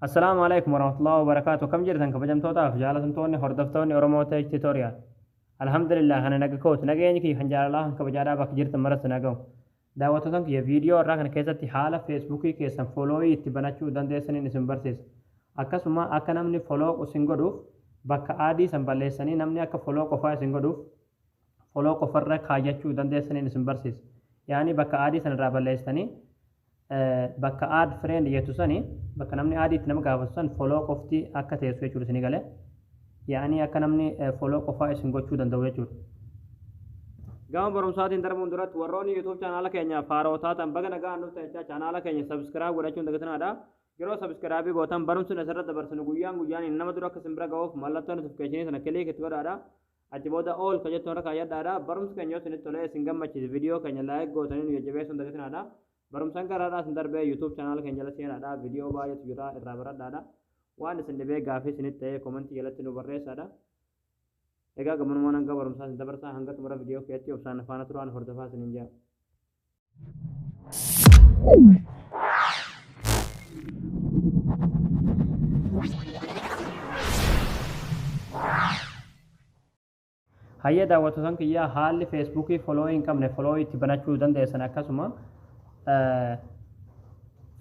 السلام عليكم ورحمة الله وبركاته. كم جرتن كبجم توتا في جالة توني هردفتوني أورمو تيج توتوريال. الحمد لله أنا نجكوت نجيني كي خنجار الله كبجارا بك جرت مرة نجو. دعوتكم كي فيديو راكن كيسة حالة فيسبوكي كيسة فولوي تبناتشو دندسني نسمبرسيس. أكسما أكنامني فولو وسنجودوف بك عادي سنبالسني نامني أك فولو كفاي سنجودوف فولو كفر خايجتشو دندسني نسمبرسيس. يعني بك عادي سنرابلسني bakka aad friend jettu sani bakka namni aadiitti nama gaafatu san follow qofti akka teessu jechuudha isin galee yaani akka namni follow qofaa isin gochuu danda'u jechuudha. Gama barumsaatiin darbuun duratti warroonni YouTube chaanaala keenya faaroo taatan baga nagaa nuuf ta'echaa chaanaala keenya subscribe godhachuun dagatanaadha. Yeroo subscribe gootan barumsuun asirratti dabarsinu guyyaan nama dura akka isin bira ga'uuf mallattoo notification sana kilik itti godhaadha. Achi booda all ka jettu irra kaayyadhaadha. Barumsi keenya yoo isinitti tolee isin gammachiise viidiyoo keenya like gootanii nu jajjabeessuun dagatanaadha. Barumsaan karaadhaa sin darbee YouTube channel keenya jala seenaadha viidiyoo baay'eetu jira irraa baradhaadha waan isin dhibee gaafii isinitti ta'ee komentii jalatti nu barreessaadha egaa gamanuma hanga barumsaa sin dabarsaa hanga xumura viidiyoo keetti obsaan faana turaan hordofaa isiniin jira. Hayya daawwattoota kiyyaa haalli feesbuukii foloo'ii hin qabne foloo'ii itti banachuu dandeessan akkasuma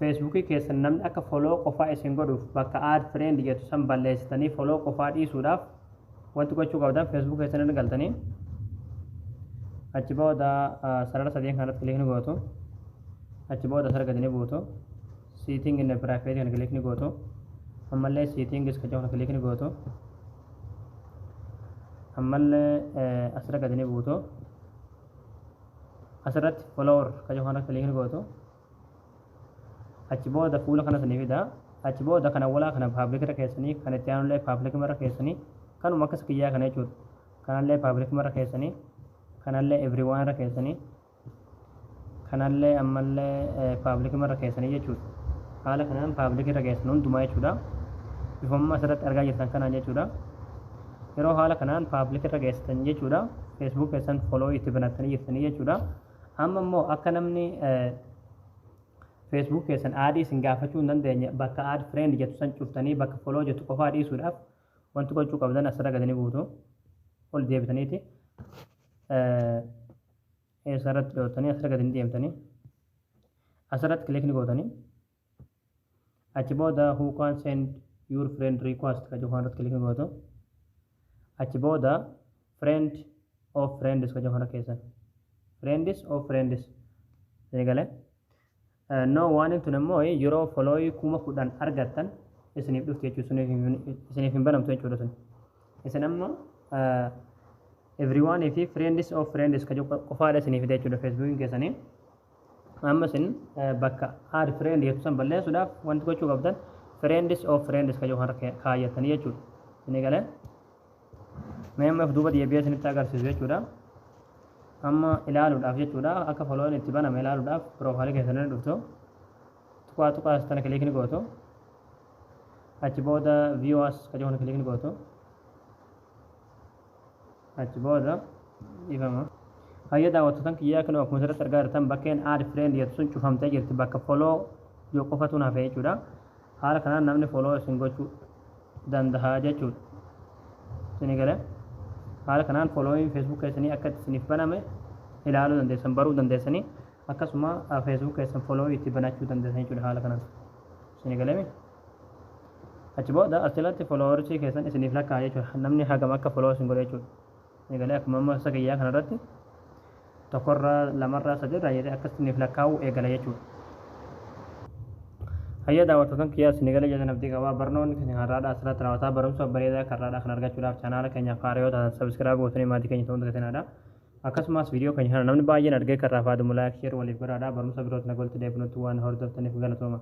feesbuukii keessan namni akka foloo qofaa isin godhuuf bakka aad friend jettu san balleessitanii foloo qofaa dhiisuudhaaf wanti gochuu qabdan feesbuuk keessan irra galtanii achi booda sarara sadeen kanatti kilikni gootu achi booda sarara gadini buutu siiting in private kan kilikni gootu ammallee siiting is kajoona kilikni gootu ammallee asirra gadini buutu asirratti follower kajoona kilikni gootu achi booda fuula kana sanii fida achi booda kana walaa kana public irra keessanii kan itti aanullee public irra keessanii kanuma akkas kiyyaa kana jechuudha kanallee public irra keessanii kanallee everyone irra keessanii kanallee ammallee public irra keessanii jechuudha haala kanaan public irra keessan hundumaa jechuudha bifamma asirratti argaa jirtan kanaan jechuudha yeroo haala kanaan public irra keessan jechuudha Facebook keessan follow itti banattanii jirtanii jechuudha amma immoo akka namni Facebook keessan aadii isin gaafachuu hin dandeenye bakka aad friend jettu san cuftanii bakka follow jettu qofaa dhiisuudhaaf wanti gochuu qabdan asirra gadanii buutu ol deebitaniiti asirratti dhootanii asirra gadanii deemtanii asirratti kilikni gootanii achi booda who can send your friend request ka jedhu irratti kilikni gootu achi booda friend of friends ka jedhu keessan friends of friends eegale no waan tun immoo yeroo follow kuma kudhan argattan isiniif dhufti jechuudha isiniif hin banamtu jechuudha sun isin ammoo everyone fi friends of friends ka qofaadha isiniif jechuudha Facebook keessanii amma isin bakka add friend jettu san balleessuudhaaf wanti gochuu qabdan friends of friends ka jedhu kaayyatanii jechuudha isin galee mee amma duuba deebi'ee isinitti agarsiisu jechuudha amma ilaaluudhaaf jechuudha akka follow itti baname ilaaluudhaaf profaayilii keessanii dhuftu tuqaa sana kilikni gootu achi booda viewers ka jedhu kilikni gootu achi booda ifama hayya daawwattoota kiyyaa kan akkuma asirratti argaa jirtan bakkeen add friend jettu sun cufamtee jirti bakka follow yoo qofatu naaf jechuudha haala kanaan namni follow isin gochuu danda'a jechuudha isin galee haala kanaan following Facebook keessanii akka isiniif baname ilaaluu dandeessan baruu dandeessanii akkasuma Facebook keessan follow itti banachuu dandeessan jechuudha haala kanaan isin galame achi booda asirratti followers keessan isiniif lakkaa jechuudha namni hagam akka follow isin godhe jechuudha isin galee akkuma amma sagayyaa kanarratti tokkorraa lamarraa sadirraa jedhee akka isiniif lakkaa'u eegala jechuudha. Hayya daawwattoota kiyyaa isin galee jedhan abdii qabaa barnoonni keenya har'aadha asirratti raawwataa barumsa bareedaa karraadhaa kan argachuudhaaf chaanaala keenya faaroo ta'an subscribe gootanii maatii keenya ta'uu dandeessanidha. Akkasumas viidiyoo keenya kana namni baay'een argee karraa faadumulaa share waliif godhaadha barumsa birootti nagolti deebinutti waan hordoftaniif galatooma.